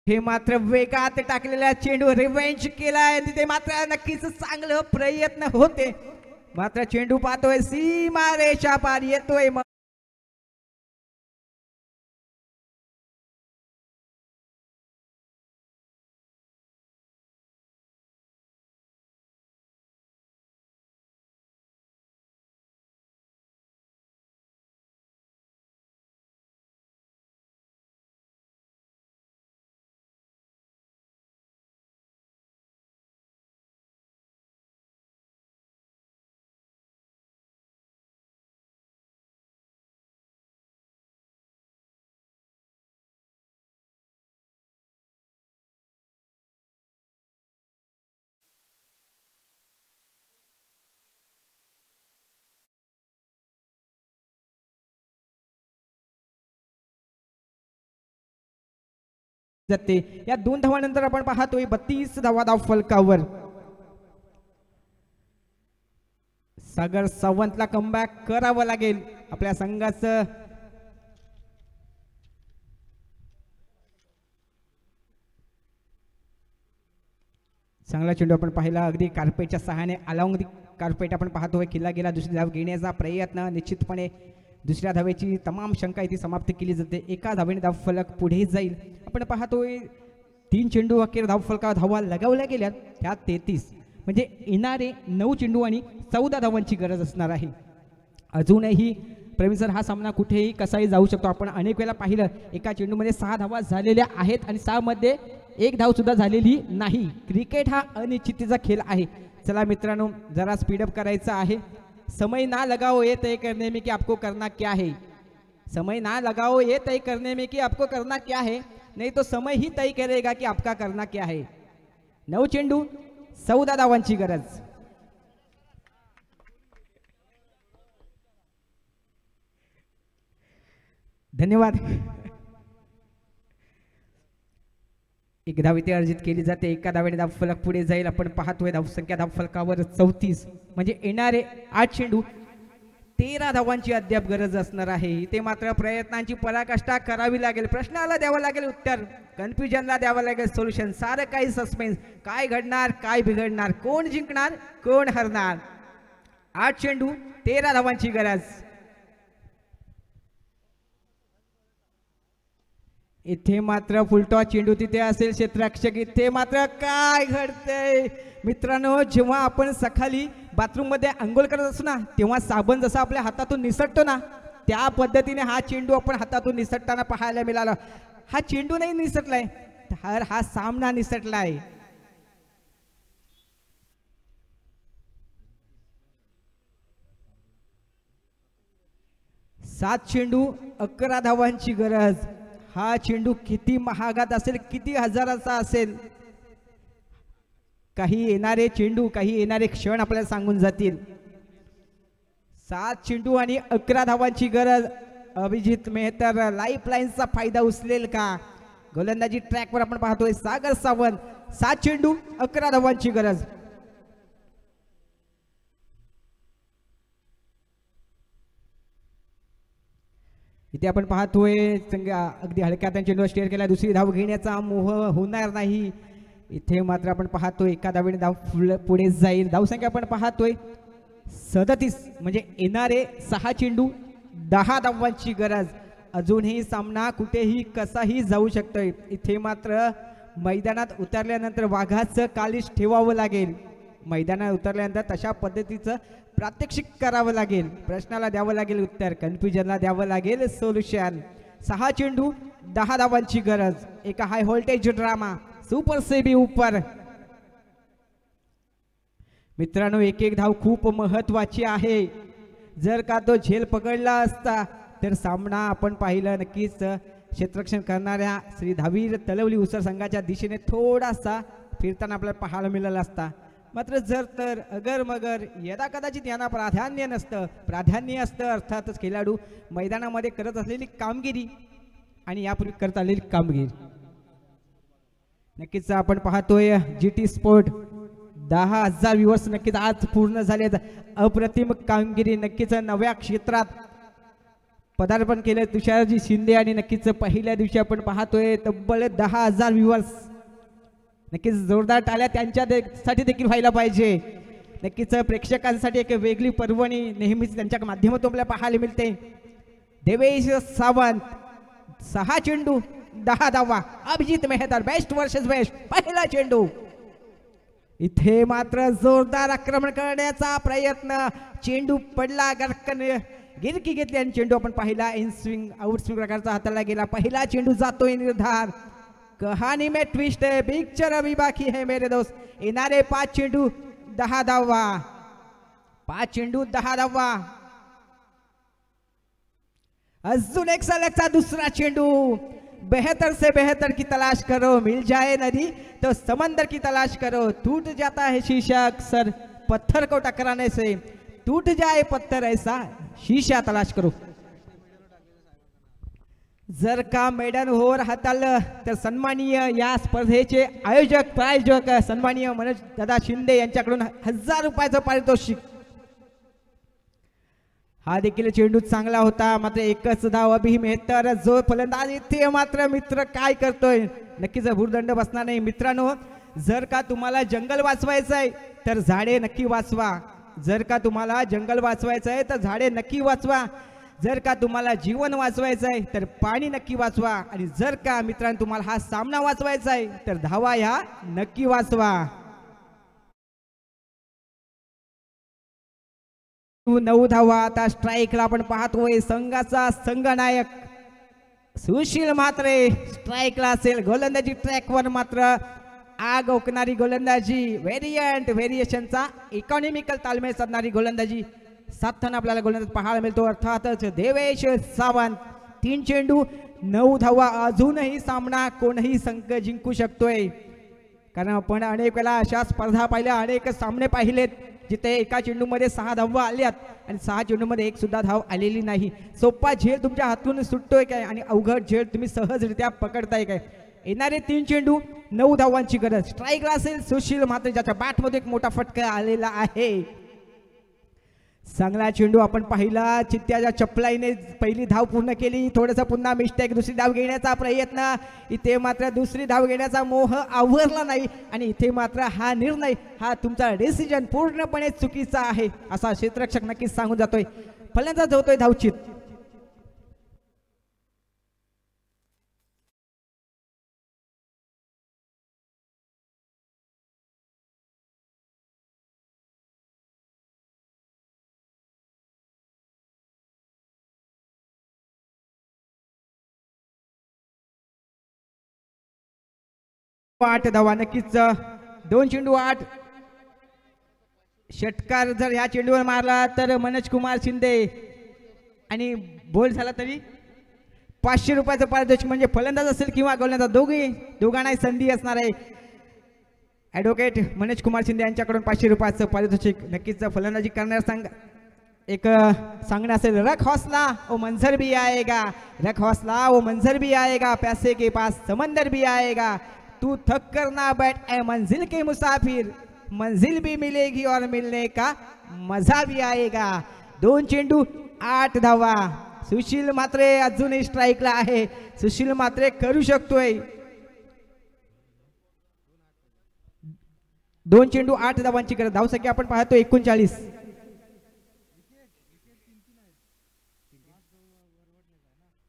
हे मात्र वेगात टाकलेल्या चेंडू रिवेंज केलाय, तिथे मात्र नक्कीच चांगलं प्रयत्न होते, मात्र चेंडू पाहतोय सीमा रेषा पार येतोय. जाते या 2 धावांनंतर आपण पाहतोय 32 धावा धाव फलकावर. सागर सावंतला कमबॅक करावं लागेल आपल्या संघाचं. चांगला चेंडू आपण पाहिला, अगदी कार्पेटच्या सहाय्याने अलाउंग दी कार्पेट आपण पाहतोय, किल्ला गेला, दुसरी धाव घेण्याचा प्रयत्न, निश्चितपणे दुसऱ्या धावेची तमाम शंका इथे समाप्त केली जाते. एका धावेने धाव फलक पुढे जाईल. आपण पाहतोय 3 चेंडू अखेर धाव फलकावर धावा लगावल्या गेल्या, त्यात 33 म्हणजे येणारे 9 चेंडू आणि 14 धावांची गरज असणार आहे. अजूनही प्रवीण सर हा सामना कुठेही कसाही जाऊ शकतो. आपण अनेक वेळा पाहिलं एका चेंडूमध्ये 6 धावा झालेल्या आहेत आणि 6 मध्ये 1 धाव सुद्धा झालेली नाही. क्रिकेट हा अनिश्चिततेचा खेळ आहे. चला मित्रांनो, जरा स्पीडअप करायचा आहे. समय ना लगाओ ये तय करने में कि आपको करना क्या है, समय ना लगाओ ये तय करने में कि आपको करना क्या है, नहीं तो समय ही तय करेगा कि आपका करना क्या है. 9 चेंडू 14 धावांची गरज. धन्यवाद. एक धाव इथे अर्जित केली जाते, एका धावेने धाव फलक पुढे जाईल. आपण पाहतोय धावसंख्या धाव फलकावर 34 म्हणजे येणारे 8 चेंडू 13 धावांची अद्याप गरज असणार आहे. इथे मात्र प्रयत्नांची पराकाष्ठा करावी लागेल, प्रश्नाला द्यावं लागेल उत्तर, कन्फ्युजनला द्यावं लागेल सोल्युशन. सारं काही सस्पेन्स, काय घडणार, काय बिघडणार, कोण जिंकणार, कोण हरणार. 8 चेंडू 13 धावांची गरज. इथे मात्र फुलटॉस चेंडू तिथे असेल क्षेत्ररक्षक. इथे मात्र काय घडतंय मित्रांनो, जेव्हा आपण सकाळी बाथरूम मध्ये आंघोळ करत असतो ना, तेव्हा साबण जसा आपल्या हातातून निसटतो ना, त्या पद्धतीने हा चेंडू आपण हातातून निसटताना पाहायला मिळाला. हा चेंडू नाही निसटलाय, तर हा सामना निसटलाय. सात चेंडू 11 धावांची गरज. हा चेंडू किती महागात असेल, किती हजाराचा असेल, काही येणारे चेंडू, काही येणारे क्षण आपल्याला सांगून जातील. 7 चेंडू आणि 11 धावांची गरज. अभिजित मेहतर लाईफ लाईनचा फायदा उचलेल का? गोलंदाजी ट्रॅकवर आपण पाहतोय सागर सावंत. 7 चेंडू 11 धावांची गरज. इथे आपण पाहतोय अगदी हलक्या चेंडू स्टेअर केला, दुसरी धाव घेण्याचा मोह होणार नाही. इथे मात्र आपण पाहतोय एका धावेने धाव पुढे जाईल. धावसंख्या आपण पाहतोय 37 म्हणजे येणारे 6 चेंडू 10 धावांची गरज. अजूनही सामना कुठेही कसाही जाऊ शकतोय. इथे मात्र मैदानात उतरल्यानंतर वाघाचं कालिश ठेवावं लागेल. मैदानात उतरल्यानंतर तशा पद्धतीचं प्रात्यक्षिक करावं लागेल, प्रश्नाला द्यावं लागेल उत्तर, कन्फ्युजनला द्यावं लागेल सोल्युशन. 6 चेंडू 10 धावांची गरज. एका high voltage drama super SEBI ऊपर. मित्रांनो, एक एक धाव खूप महत्वाची आहे. जर का तो झेल पकडला असता तर सामना आपण पाहिलं नक्कीच क्षेत्ररक्षण करणाऱ्या श्री धावीर तलवली उसर संघाच्या दिशेने थोडासा फिरताना आपल्याला पाहायला मिळाला असता. मात्र जर तर अगर मगर यदा कदाचित यांना प्राधान्य नसतं, प्राधान्य असतं अर्थातच खेळाडू मैदानामध्ये करत असलेली कामगिरी आणि यापूर्वी करत आलेली कामगिरी. नक्कीच आपण पाहतोय GT स्पोर्ट 10,000 व्ह्यूअर्स नक्कीच आज पूर्ण झाले. अप्रतिम कामगिरी, नक्कीच नव्या क्षेत्रात पदार्पण केलं तुषारजी शिंदे आणि नक्कीच पहिल्या दिवशी आपण पाहतोय तब्बल 10,000 व्ह्युअर्स. नक्कीच जोरदार टाळ्या त्यांच्यासाठी देखील व्हायला पाहिजे. नक्कीच प्रेक्षकांसाठी एक वेगळी पर्वणी नेहमीच त्यांच्या माध्यमातून आपल्याला पाहायला मिळते. देवेश सावंत 6 चेंडू 10 धावा. अभिजित मेहतर बेस्ट वर्सेस बेस्ट पहिला चेंडू. इथे मात्र जोरदार आक्रमण करण्याचा प्रयत्न. चेंडू पडला गरकन गिरकी घेतली आणि चेंडू आपण पाहिला इन स्विंग आउट स्विंग प्रकारचा हाताला गेला. पहिला चेंडू जातोय निर्धार. कहाणी में ट्विस्ट है पिक्चर अभी बाकी है मेरे दोस्त. येणारे 5 चेंडू 10 धावा. 5 चेंडू 10 धावा. अजून एक सलगचा दुसरा चेंडू. बेहतर से बेहतर की तलाश करो मिल जाए नदी तो समंदर की तलाश करो. टूट जाता है शीशा अक्सर पत्थर को टकराने से. टूट जाए पत्थर ऐसा शीशा तलाश करो. जर का मैदान होर हाताळलं तर सन्माननीय या स्पर्धेचे आयोजक प्रायोजक सन्माननीय मनोज दादा शिंदे यांच्याकडून 1000 रुपयाचं पारितोषिक. हा देखील चेंडू चांगला होता मात्र एकच धाव. अभि मेहतर जो फलंदाज इथे मात्र मित्र काय करतोय. नक्कीच भूर्दंड बसणार नाही मित्रांनो. जर का तुम्हाला जंगल वाचवायचं आहे तर झाडे नक्की वाचवा. जर का तुम्हाला जंगल वाचवायचं आहे तर झाडे नक्की वाचवा. जर का तुम्हाला जीवन वाचवायचं आहे तर पाणी नक्की वाचवा. आणि जर का मित्रांनो तुम्हाला हा सामना वाचवायचा आहे तर धावा ह्या नक्की वाचवा. 9 धावा. आता स्ट्राईकला आपण पाहतोय संघाचा संघनायक सुशील म्हात्रे स्ट्राईकला असेल. गोलंदाजी ट्रॅकवर मात्र आग ओकणारी गोलंदाजी व्हेरिएशनचा इकॉनॉमिकल तालमेल साधणारी गोलंदाजी साधताना आपल्याला गोलंदाज पाहायला मिळतो. अर्थातच देवेश सावंत. 3 चेंडू 9 धावा. अजूनही सामना कोणही संघ जिंकू शकतोय. कारण आपण अनेक वेळा अशा स्पर्धा पाहिल्या अनेक सामने पाहिलेत जिथे एका चेंडूमध्ये 6 धावा आल्यात आणि 6 चेंडूमध्ये एक सुद्धा धाव आलेली नाही. सोपा झेल तुमच्या हातून सुटतोय काय आणि अवघड झेल तुम्ही सहजरित्या पकडताय काय. येणारे 3 चेंडू 9 धावांची गरज. स्ट्राईकला असेल सुशील म्हात्रे ज्याच्या बॅटमध्ये एक मोठा फटका आलेला आहे. चांगला चेंडू आपण पाहिला. चित्त्याच्या चपलाईने पहिली धाव पूर्ण केली. थोडंसं पुन्हा मिस्टेक. दुसरी धाव घेण्याचा प्रयत्न. इथे मात्र दुसरी धाव घेण्याचा मोह आवरला नाही आणि इथे मात्र हा निर्णय हा तुमचा डिसिजन पूर्णपणे चुकीचा आहे असा क्षेत्ररक्षक नक्कीच सांगून जातोय. फलंदाज होतोय धावचित. आठ धावा. नक्कीच 2 चेंडू 8. षटकार जर या चेंडूवर मारला तर मनोज कुमार शिंदे आणि बोल झाला तरी 500 रुपयाचं पारितोषिक. म्हणजे फलंदाज असेल किंवा गोलंदाज दोघांनाही संधी असणार आहे. ॲडव्होकेट मनोज कुमार शिंदे यांच्याकडून 500 रुपयाचं पारितोषिक. नक्कीच फलंदाजी करणार एक सांगणं असेल रख हौसला वो मंजर भी आएगा. रख हौसला वो मंजर भी आएगा. पैसे के पास समंदर भी आएगा. तू थक कर ना बैठ ए मंजिल के मुसाफिर. मंजिल भी मिलेगी और मिलने का मजा भी आएगा. 2 चेंडू 8 धावा. सुशील म्हात्रे अजूनही स्ट्राईकला आहे. सुशील म्हात्रे करू शकतोय. 2 चेंडू 8 धावांची गरज. धावसंख्या आपण पाहतो 39.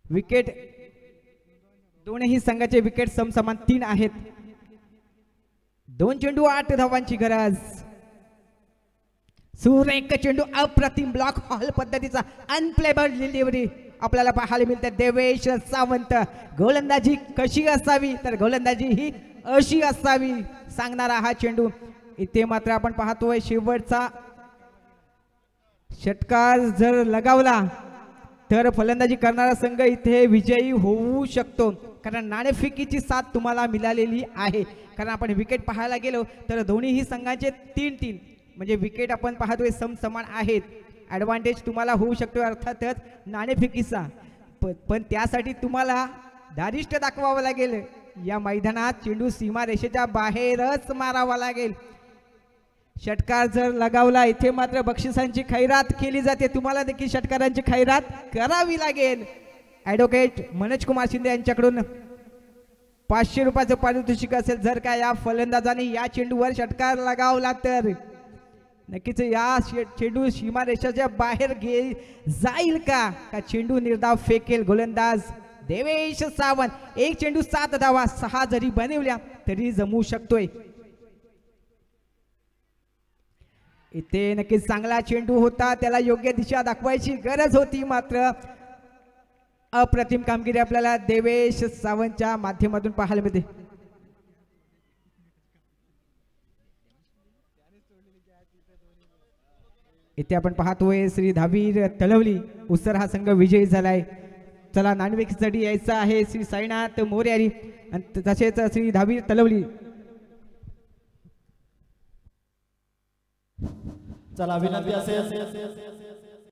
विकेट दोन्ही संघाचे विकेट समसमान 3 आहेत. 2 चेंडू 8 धावांची गरज. सुरेख चेंडू. अप्रतिम ब्लॉक हॉल पद्धतीचा अनप्लेबल डिलिव्हरी आपल्याला पाहायला मिळते. देवेश सावंत. गोलंदाजी कशी असावी तर गोलंदाजी ही अशी असावी सांगणारा हा चेंडू. इथे मात्र आपण पाहतोय शेवटचा षटकार जर लगावला तर फलंदाजी करणारा संघ इथे विजयी होऊ शकतो. कारण नाणेफेकीची साथ तुम्हाला मिळालेली आहे. कारण आपण विकेट पाहायला गेलो तर दोन्ही संघांचे 3-3 म्हणजे विकेट आपण पाहतोय समसमान आहेत. ॲडव्हान्टेज तुम्हाला होऊ शकतो अर्थातच नाणेफेकीचा. पण त्यासाठी तुम्हाला धारिष्ट दाखवावं लागेल. या मैदानात चेंडू सीमारेषेच्या बाहेरच मारावा लागेल. षटकार जर लगावला इथे मात्र बक्षिसांची खैरात केली जाते, तुम्हाला देखील षटकारांची खैरात करावी लागेल. ॲडव्होकेट मनोज कुमार शिंदे यांच्याकडून 500 रुपयाचं पारितोषिक असेल जर का या फलंदाजाने या चेंडूवर षटकार लगावला तर. नक्कीच या चेंडू सीमारेषेच्या बाहेर जाईल का चेंडू निर्धाव फेकेल गोलंदाज देवेश सावंत. एक चेंडू 7 धावा, 6 जरी बनवल्या तरी जमू शकतोय. इथे नक्कीच चांगला चेंडू होता, त्याला योग्य दिशा दाखवायची गरज होती, मात्र अप्रतिम कामगिरी आपल्याला देवेश सावंतच्या माध्यमातून पाहायला मिळते. इथे आपण पाहतोय श्री धावीर तलवली उसर हा संघ विजयी झालाय. चला नाणेफेकीसाठी यायचं आहे श्री साईनाथ मोर्यारी आणि तसेच श्री धावीर तलवली. चला विनंती असेल